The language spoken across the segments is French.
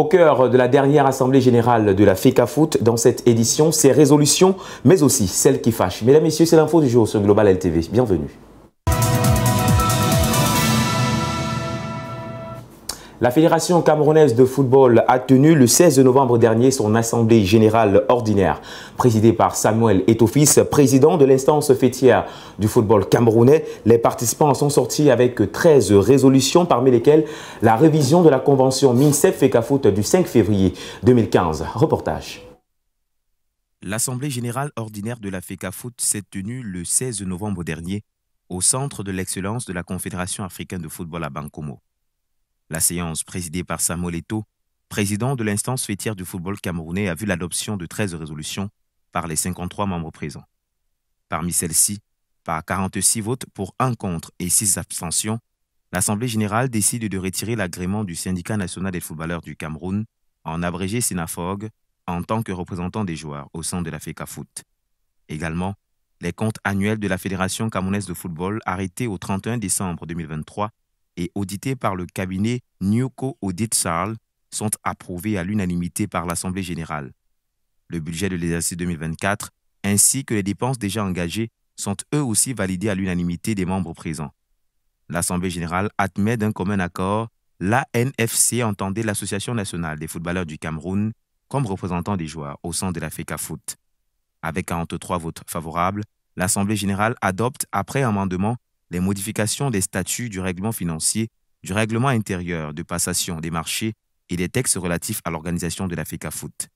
Au cœur de la dernière Assemblée générale de la FECAFOOT, dans cette édition, ces résolutions, mais aussi celles qui fâchent. Mesdames, Messieurs, c'est l'info du jour sur Global LTV. Bienvenue. La Fédération camerounaise de football a tenu le 16 novembre dernier son assemblée générale ordinaire. Présidée par Samuel Eto'o-Fils, président de l'instance fêtière du football camerounais, les participants en sont sortis avec 13 résolutions, parmi lesquelles la révision de la convention MINCEF-FECAFOOT du 5 février 2015. Reportage. L'assemblée générale ordinaire de la FECAFOOT s'est tenue le 16 novembre dernier au centre de l'excellence de la Confédération africaine de football à Bankomo. La séance, présidée par Samuel Eto'o, président de l'instance fêtière du football camerounais, a vu l'adoption de 13 résolutions par les 53 membres présents. Parmi celles-ci, par 46 votes pour 1 contre et 6 abstentions, l'Assemblée générale décide de retirer l'agrément du Syndicat national des footballeurs du Cameroun, en abrégé SENAFOG, en tant que représentant des joueurs au sein de la FECAFOOT. Également, les comptes annuels de la Fédération camerounaise de football arrêtés au 31 décembre 2023 et audités par le cabinet Newco Audit Charles sont approuvés à l'unanimité par l'Assemblée générale. Le budget de l'exercice 2024 ainsi que les dépenses déjà engagées sont eux aussi validés à l'unanimité des membres présents. L'Assemblée générale admet d'un commun accord l'ANFC entendait l'Association nationale des footballeurs du Cameroun comme représentant des joueurs au sein de la FECAFOOT. Avec 43 votes favorables, l'Assemblée générale adopte après amendement les modifications des statuts du règlement financier, du règlement intérieur de passation des marchés et des textes relatifs à l'organisation de la FECAFOOT.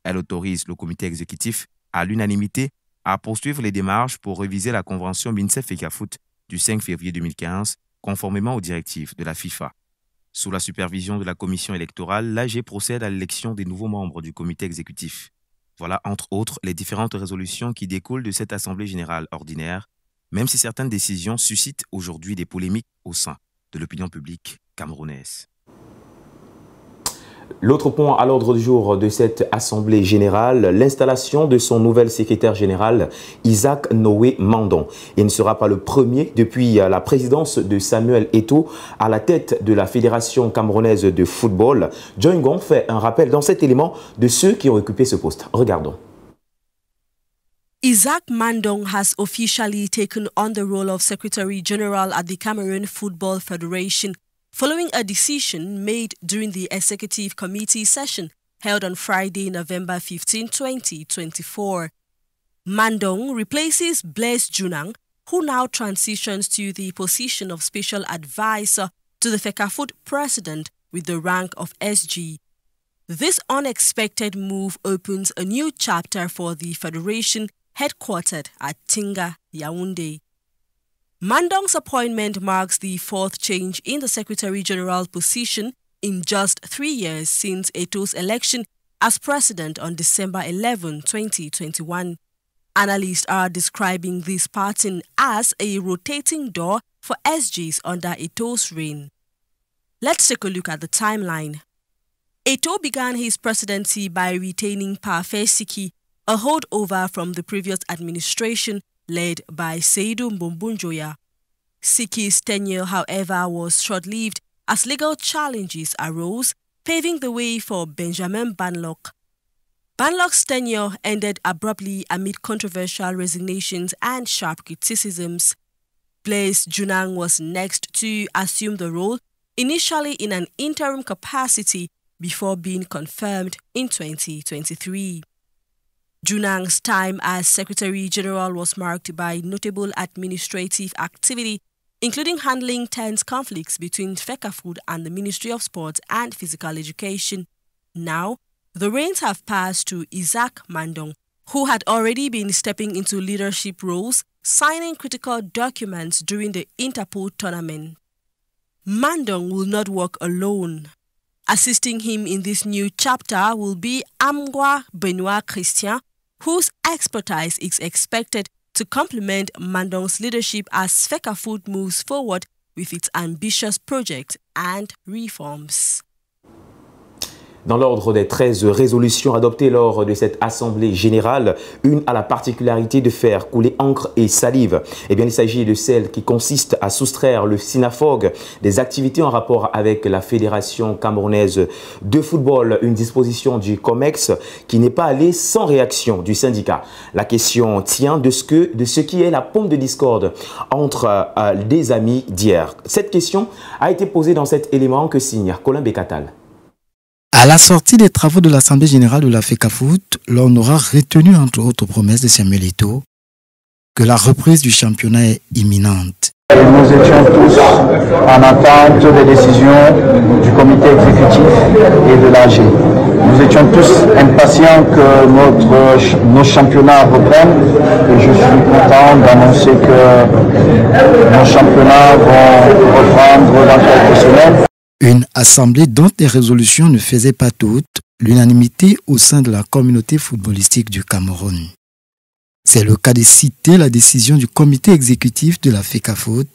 Elle autorise le comité exécutif, à l'unanimité, à poursuivre les démarches pour réviser la convention MINCEF-FECAFOOT du 5 février 2015, conformément aux directives de la FIFA. Sous la supervision de la commission électorale, l'AG procède à l'élection des nouveaux membres du comité exécutif. Voilà, entre autres, les différentes résolutions qui découlent de cette Assemblée générale ordinaire, même si certaines décisions suscitent aujourd'hui des polémiques au sein de l'opinion publique camerounaise. L'autre point à l'ordre du jour de cette Assemblée générale, l'installation de son nouvel secrétaire général, Isaac Noé Mandon. Il ne sera pas le premier depuis la présidence de Samuel Eto'o à la tête de la Fédération camerounaise de football. John Gong fait un rappel dans cet élément de ceux qui ont occupé ce poste. Regardons. Isaac Mandong has officially taken on the role of Secretary General at the Cameroon Football Federation following a decision made during the Executive Committee session held on Friday, November 15, 2024. Mandong replaces Blaise Junang, who now transitions to the position of Special Advisor to the FECAFOOT President with the rank of SG. This unexpected move opens a new chapter for the Federation headquartered at Tinga, Yaoundé. Mandong's appointment marks the fourth change in the Secretary General position in just 3 years since Eto'o's election as president on December 11, 2021. Analysts are describing this pattern as a rotating door for SGs under Eto'o's reign. Let's take a look at the timeline. Eto'o began his presidency by retaining Parfait Siki, a holdover from the previous administration led by Seydou Mbombunjoya. Siki's tenure, however, was short-lived as legal challenges arose, paving the way for Benjamin Banlock. Banlock's tenure ended abruptly amid controversial resignations and sharp criticisms. Blaise Junang was next to assume the role, initially in an interim capacity before being confirmed in 2023. Junang's time as Secretary General was marked by notable administrative activity, including handling tense conflicts between FECAFOOT and the Ministry of Sports and Physical Education. Now, the reins have passed to Isaac Mandong, who had already been stepping into leadership roles, signing critical documents during the Interpol tournament. Mandong will not work alone. Assisting him in this new chapter will be Amgwa Benoit Christian, whose expertise is expected to complement Mandong's leadership as FECAFOOT moves forward with its ambitious projects and reforms. Dans l'ordre des 13 résolutions adoptées lors de cette Assemblée générale, une a la particularité de faire couler encre et salive. Eh bien, il s'agit de celle qui consiste à soustraire le SINAFOG des activités en rapport avec la Fédération camerounaise de football, une disposition du COMEX qui n'est pas allée sans réaction du syndicat. La question tient de ce qui est la pompe de discorde entre des amis d'hier. Cette question a été posée dans cet élément que signe Colin Bekatal. À la sortie des travaux de l'Assemblée générale de la FECAFOOT, l'on aura retenu entre autres promesses de Samuel Eto'o que la reprise du championnat est imminente. Nous étions tous en attente des décisions du comité exécutif et de l'AG. Nous étions tous impatients que nos championnats reprennent et je suis content d'annoncer que nos championnats vont reprendre dans quelques semaines. Une assemblée dont les résolutions ne faisaient pas toutes l'unanimité au sein de la communauté footballistique du Cameroun. C'est le cas de citer la décision du comité exécutif de la FECAFOOT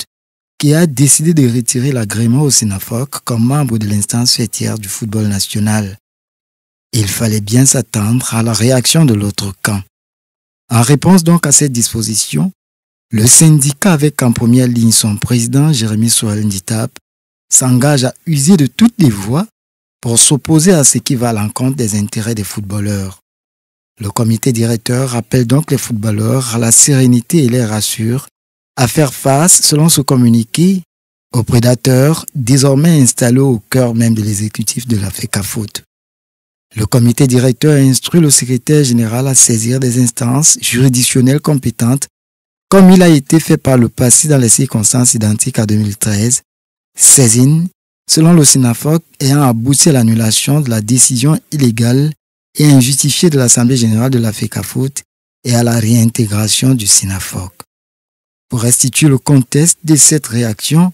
qui a décidé de retirer l'agrément au SINAFOG comme membre de l'instance fêtière du football national. Il fallait bien s'attendre à la réaction de l'autre camp. En réponse donc à cette disposition, le syndicat avec en première ligne son président Jérémy Soal-Nditap s'engage à user de toutes les voies pour s'opposer à ce qui va à l'encontre des intérêts des footballeurs. Le comité directeur rappelle donc les footballeurs à la sérénité et les rassure à faire face, selon ce communiqué, aux prédateurs désormais installés au cœur même de l'exécutif de la FECAFOOT. Le comité directeur instruit le secrétaire général à saisir des instances juridictionnelles compétentes, comme il a été fait par le passé dans les circonstances identiques à 2013, saisine, selon le SINAFOG, ayant abouti à l'annulation de la décision illégale et injustifiée de l'Assemblée générale de la FECAFOOT et à la réintégration du SINAFOG. Pour restituer le contexte de cette réaction,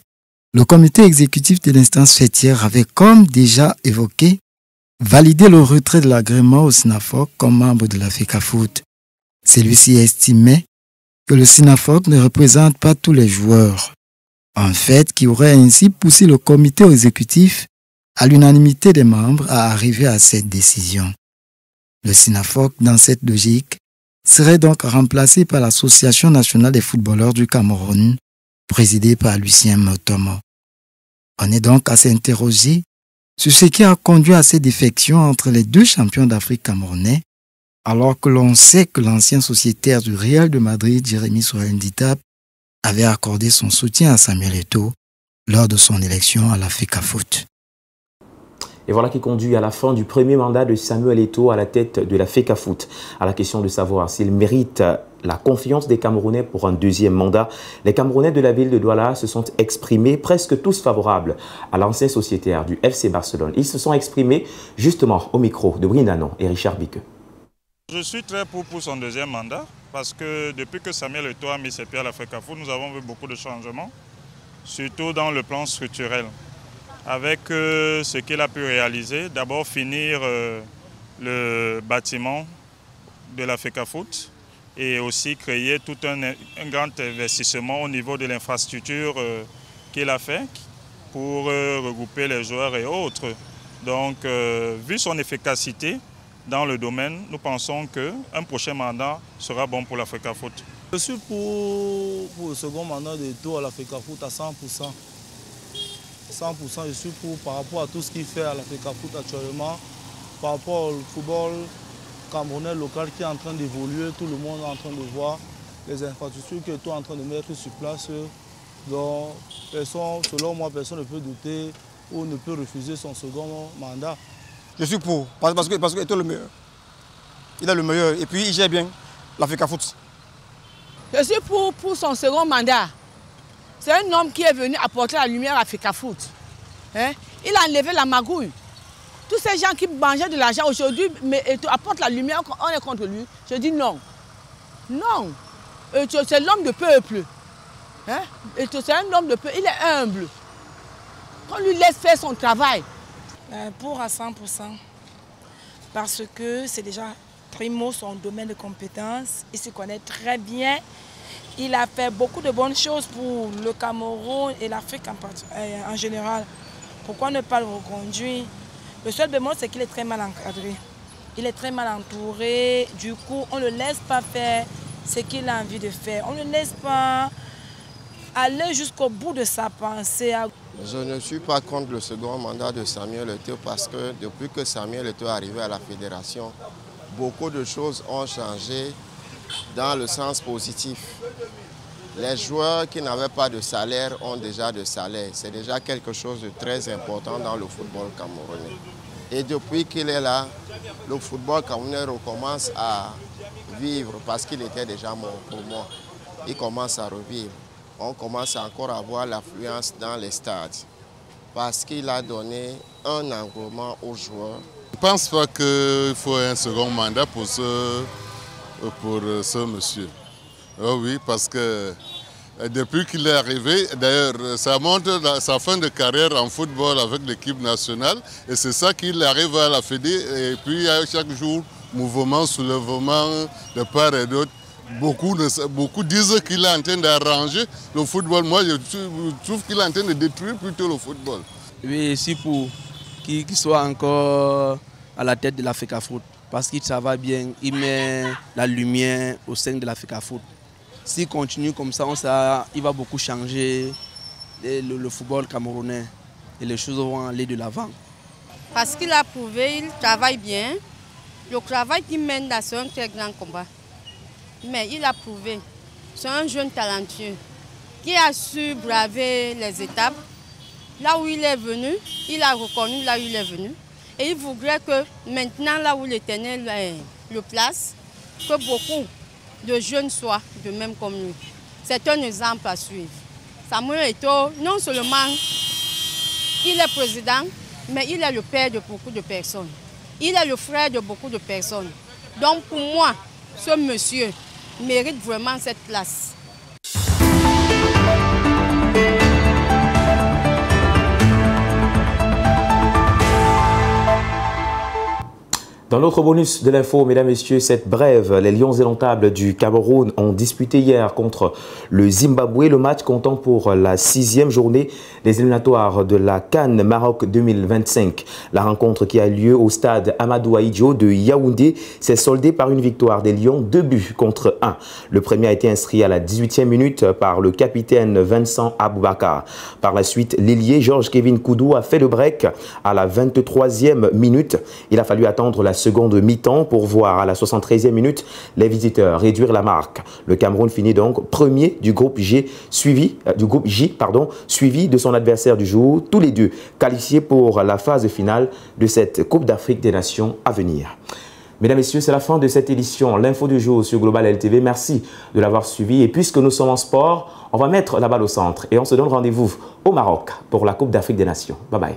le comité exécutif de l'instance fêtière avait, comme déjà évoqué, validé le retrait de l'agrément au SINAFOG comme membre de la FECAFOOT. Celui-ci estimait que le SINAFOG ne représente pas tous les joueurs. En fait, qui aurait ainsi poussé le comité exécutif à l'unanimité des membres à arriver à cette décision. Le SINAFOG, dans cette logique, serait donc remplacé par l'Association nationale des footballeurs du Cameroun, présidée par Lucien Motomo. On est donc à s'interroger sur ce qui a conduit à ces défections entre les deux champions d'Afrique camerounais, alors que l'on sait que l'ancien sociétaire du Real de Madrid, Jérémy Soal-Nditap, avait accordé son soutien à Samuel Eto'o lors de son élection à la FECAFOOT. Et voilà qui conduit à la fin du premier mandat de Samuel Eto'o à la tête de la FECAFOOT. À la question de savoir s'il mérite la confiance des Camerounais pour un deuxième mandat, les Camerounais de la ville de Douala se sont exprimés presque tous favorables à l'ancien sociétaire du FC Barcelone. Ils se sont exprimés justement au micro de Brindanon et Richard Bique. Je suis très pour son deuxième mandat parce que depuis que Samuel Eto'o a mis ses pieds à la FECAFOOT, nous avons vu beaucoup de changements, surtout dans le plan structurel. Avec ce qu'il a pu réaliser, d'abord finir le bâtiment de la FECAFOOT et aussi créer tout un grand investissement au niveau de l'infrastructure qu'il a fait pour regrouper les joueurs et autres. Donc, vu son efficacité dans le domaine, nous pensons qu'un prochain mandat sera bon pour la FECAFOOT. Je suis pour le second mandat de Eto'o à la FECAFOOT à 100%. 100%, je suis pour par rapport à tout ce qu'il fait à la FECAFOOT actuellement, par rapport au football camerounais local qui est en train d'évoluer, tout le monde est en train de voir les infrastructures que Eto'o est en train de mettre sur place. Donc, selon moi, personne ne peut douter ou ne peut refuser son second mandat. Je suis pour, parce que Eto'o est le meilleur. Il est le meilleur et puis il gère bien la FECAFOOT. Je suis pour son second mandat. C'est un homme qui est venu apporter la lumière à FECAFOOT. Hein? Il a enlevé la magouille. Tous ces gens qui mangeaient de l'argent aujourd'hui, mais Eto'o apporte la lumière, on est contre lui. Je dis non. Non. Eto'o, c'est l'homme de peuple. Hein? Eto'o, c'est un homme de peuple. Il est humble. On lui laisse faire son travail. Pour à 100%. Parce que c'est déjà primo son domaine de compétence. Il se connaît très bien. Il a fait beaucoup de bonnes choses pour le Cameroun et l'Afrique en général. Pourquoi ne pas le reconduire? Le seul bémol, c'est qu'il est très mal encadré. Il est très mal entouré. Du coup, on ne le laisse pas faire ce qu'il a envie de faire. On ne le laisse pas aller jusqu'au bout de sa pensée. Je ne suis pas contre le second mandat de Samuel Eto'o parce que depuis que Samuel Eto'o est arrivé à la fédération, beaucoup de choses ont changé dans le sens positif. Les joueurs qui n'avaient pas de salaire ont déjà de salaire. C'est déjà quelque chose de très important dans le football camerounais. Et depuis qu'il est là, le football camerounais recommence à vivre parce qu'il était déjà mort pour moi. Il commence à revivre. On commence encore à voir l'affluence dans les stades parce qu'il a donné un engouement aux joueurs. Je ne pense pas qu'il faut un second mandat pour ce monsieur. Oh oui, parce que depuis qu'il est arrivé, d'ailleurs, ça montre sa fin de carrière en football avec l'équipe nationale. Et c'est ça qu'il arrive à la Fédé. Et puis, il y a chaque jour mouvement, soulèvement de part et d'autre. Beaucoup disent qu'il est en train d'arranger le football. Moi, je trouve qu'il est en train de détruire plutôt le football. Oui, c'est pour qu'il soit encore à la tête de la FECAFOOT. Parce qu'il travaille bien, il met la lumière au sein de la FECAFOOT. S'il continue comme ça, il va beaucoup changer le football camerounais et les choses vont aller de l'avant. Parce qu'il a prouvé, il travaille bien. Le travail qu'il mène là, c'est un très grand combat. Mais il a prouvé, c'est un jeune talentueux qui a su braver les étapes. Là où il est venu, il a reconnu là où il est venu. Et il voudrait que maintenant, là où l'Éternel le place, que beaucoup de jeunes soient de même comme lui. C'est un exemple à suivre. Samuel Eto'o, non seulement il est président, mais il est le père de beaucoup de personnes. Il est le frère de beaucoup de personnes. Donc pour moi, ce monsieur mérite vraiment cette place. Dans notre bonus de l'info, mesdames, messieurs, cette brève, les Lions indomptables du Cameroun ont disputé hier contre le Zimbabwe, le match comptant pour la 6e journée des éliminatoires de la CAN Maroc 2025. La rencontre qui a lieu au stade Amadou Ahidjo de Yaoundé s'est soldée par une victoire des Lions 2-1. Le premier a été inscrit à la 18e minute par le capitaine Vincent Aboubakar. Par la suite, l'ailier Georges-Kevin Koudou a fait le break à la 23e minute. Il a fallu attendre la seconde mi-temps pour voir à la 73e minute les visiteurs réduire la marque. Le Cameroun finit donc premier du groupe J, suivi de son adversaire du jour, tous les deux qualifiés pour la phase finale de cette Coupe d'Afrique des Nations à venir. Mesdames, Messieurs, c'est la fin de cette édition. L'info du jour sur Global LTV. Merci de l'avoir suivi. Et puisque nous sommes en sport, on va mettre la balle au centre et on se donne rendez-vous au Maroc pour la Coupe d'Afrique des Nations. Bye bye.